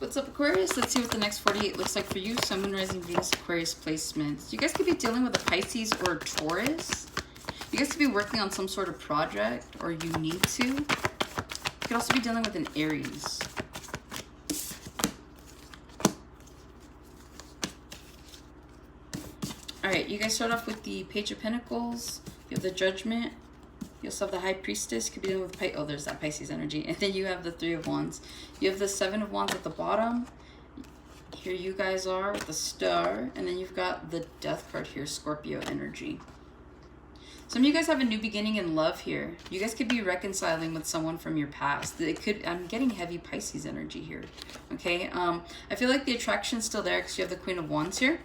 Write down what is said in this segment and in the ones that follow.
What's up, Aquarius? Let's see what the next 48 looks like for you. Sun, Moon, Rising, Venus, Aquarius placements. You guys could be dealing with a Pisces or a Taurus. You guys could be working on some sort of project, or you need to. You could also be dealing with an Aries. All right, you guys start off with the Page of Pentacles. You have the Judgment. You also have the High Priestess. Could be dealing with oh, there's that Pisces energy. And then you have the Three of Wands. You have the Seven of Wands at the bottom. Here you guys are with the Star. And then you've got the Death card here, Scorpio energy. Some of you guys have a new beginning in love here. You guys could be reconciling with someone from your past. It could. I'm getting heavy Pisces energy here. Okay. I feel like the attraction's still there because you have the Queen of Wands here.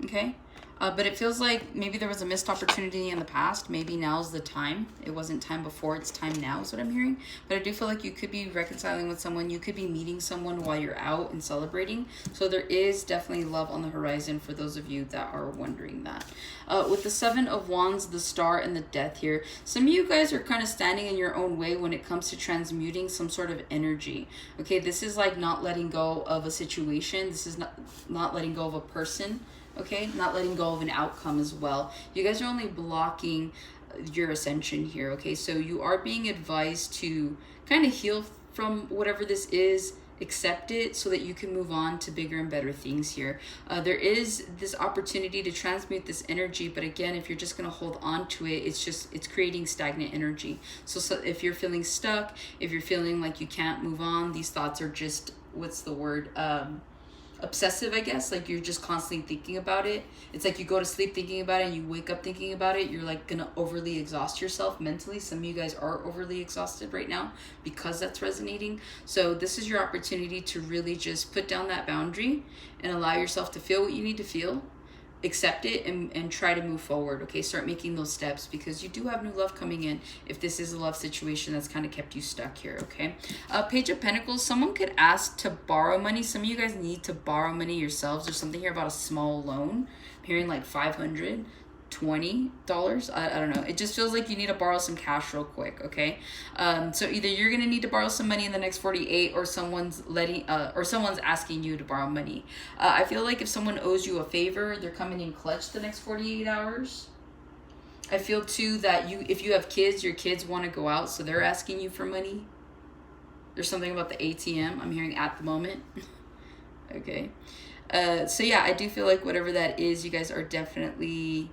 Okay. But it feels like maybe there was a missed opportunity in the past. Maybe now's the time. It wasn't time before. It's time now is what I'm hearing. But I do feel like you could be reconciling with someone. You could be meeting someone while you're out and celebrating. So there is definitely love on the horizon for those of you that are wondering that. With the Seven of Wands, the Star, and the Death here, some of you guys are kind of standing in your own way when it comes to transmuting some sort of energy. Okay, this is like not letting go of a situation. This is not letting go of a person. Okay, not letting go of an outcome as well. You guys are only blocking your ascension here. Okay, so you are being advised to kind of heal from whatever this is, accept it so that you can move on to bigger and better things here. There is this opportunity to transmute this energy, but again, if you're just going to hold on to it, it's creating stagnant energy. So if you're feeling stuck, if you're feeling like you can't move on, these thoughts are just, what's the word? Obsessive, I guess. Like you're just constantly thinking about it. It's like you go to sleep thinking about it and you wake up thinking about it. You're like gonna overly exhaust yourself mentally. Some of you guys are overly exhausted right now because that's resonating. So this is your opportunity to really just put down that boundary and allow yourself to feel what you need to feel, accept it, and try to move forward. Okay, start making those steps because you do have new love coming in if this is a love situation that's kind of kept you stuck here. Okay, Page of Pentacles, someone could ask to borrow money. Some of you guys need to borrow money yourselves. There's something here about a small loan. I'm hearing like $520. I don't know. It just feels like you need to borrow some cash real quick. Okay, so either you're gonna need to borrow some money in the next 48, or someone's asking you to borrow money. I feel like if someone owes you a favor, they're coming in clutch the next 48 hours. I feel too that if you have kids, your kids want to go out, so they're asking you for money. There's something about the ATM I'm hearing at the moment. Okay, so yeah, I do feel like whatever that is, you guys are definitely.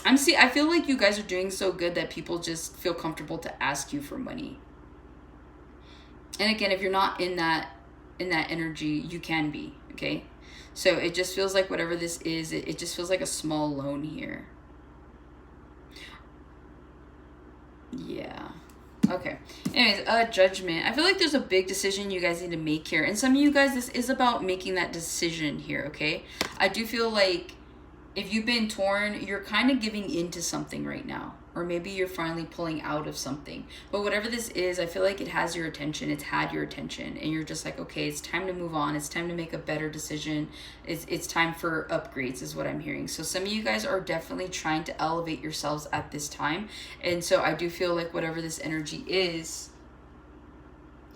I feel like you guys are doing so good that people just feel comfortable to ask you for money. And again, if you're not in that energy, you can be, okay? So it just feels like whatever this is, it just feels like a small loan here. Yeah. Okay. Anyways, Judgment. I feel like there's a big decision you guys need to make here. And some of you guys, this is about making that decision here, okay? I do feel like if you've been torn, you're kind of giving into something right now. Or maybe you're finally pulling out of something. But whatever this is, I feel like it has your attention. It's had your attention. And you're just like, okay, it's time to move on. It's time to make a better decision. It's time for upgrades is what I'm hearing. So some of you guys are definitely trying to elevate yourselves at this time. And so I do feel like whatever this energy is,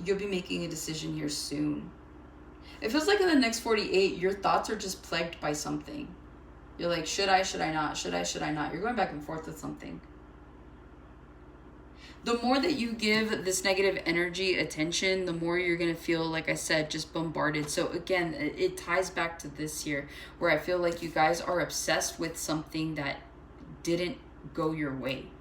you'll be making a decision here soon. It feels like in the next 48, your thoughts are just plagued by something. You're like, should I not? Should I not? You're going back and forth with something. The more that you give this negative energy attention, the more you're going to feel, like I said, just bombarded. So again, it ties back to this here, where I feel like you guys are obsessed with something that didn't go your way.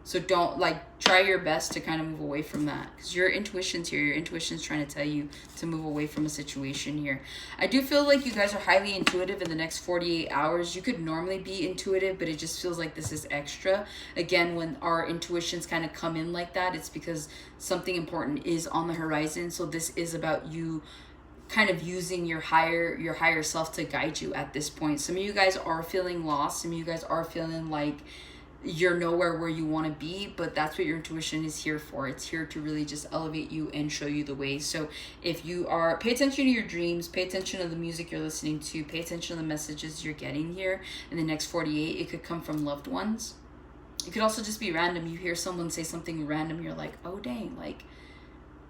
So don't, try your best to kind of move away from that, because your intuition's here. Your intuition's trying to tell you to move away from a situation here. I do feel like you guys are highly intuitive in the next 48 hours. You could normally be intuitive, but it just feels like this is extra. Again, when our intuitions kind of come in like that, it's because something important is on the horizon. So this is about you kind of using your higher self to guide you at this point. Some of you guys are feeling lost. Some of you guys are feeling like you're nowhere where you want to be, but that's what your intuition is here for. It's here to really just elevate you and show you the way. So if you are, pay attention to your dreams, pay attention to the music you're listening to, pay attention to the messages you're getting here in the next 48. It could come from loved ones. It could also just be random. You hear someone say something random, you're like, oh dang,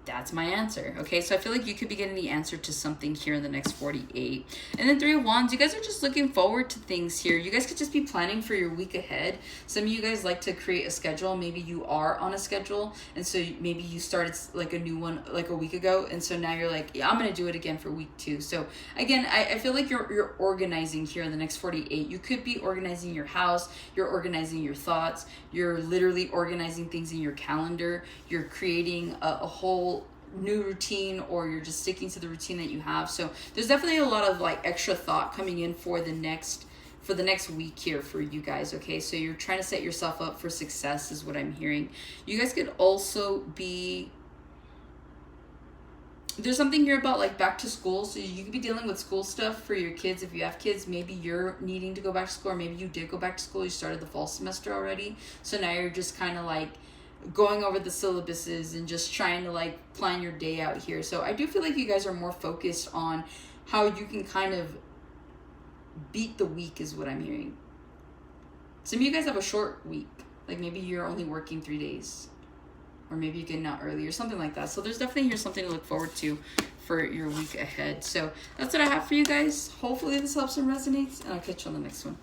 That's my answer. Okay, so I feel like you could be getting the answer to something here in the next 48. And then Three of Wands, you guys are just looking forward to things here. You guys could just be planning for your week ahead. Some of you guys like to create a schedule. Maybe you are on a schedule, and so maybe you started like a new one like a week ago, and so now you're like, yeah, I'm gonna do it again for week 2. So again, I feel like you're organizing here in the next 48. You could be organizing your house, you're organizing your thoughts, you're literally organizing things in your calendar, you're creating a whole new routine, or you're just sticking to the routine that you have. So there's definitely a lot of like extra thought coming in for the next week here for you guys. Okay, so you're trying to set yourself up for success is what I'm hearing. You guys could also be, there's something here about like back to school, so you could be dealing with school stuff for your kids. If you have kids, maybe you're needing to go back to school, or maybe you did go back to school, you started the fall semester already, so now you're just kind of like going over the syllabuses and just trying to like plan your day out here. So I do feel like you guys are more focused on how you can kind of beat the week is what I'm hearing. Some of you guys have a short week, like maybe you're only working 3 days, or maybe you're getting out early or something like that. So there's definitely here something to look forward to for your week ahead. So that's what I have for you guys. Hopefully this helps and resonates, and I'll catch you on the next one.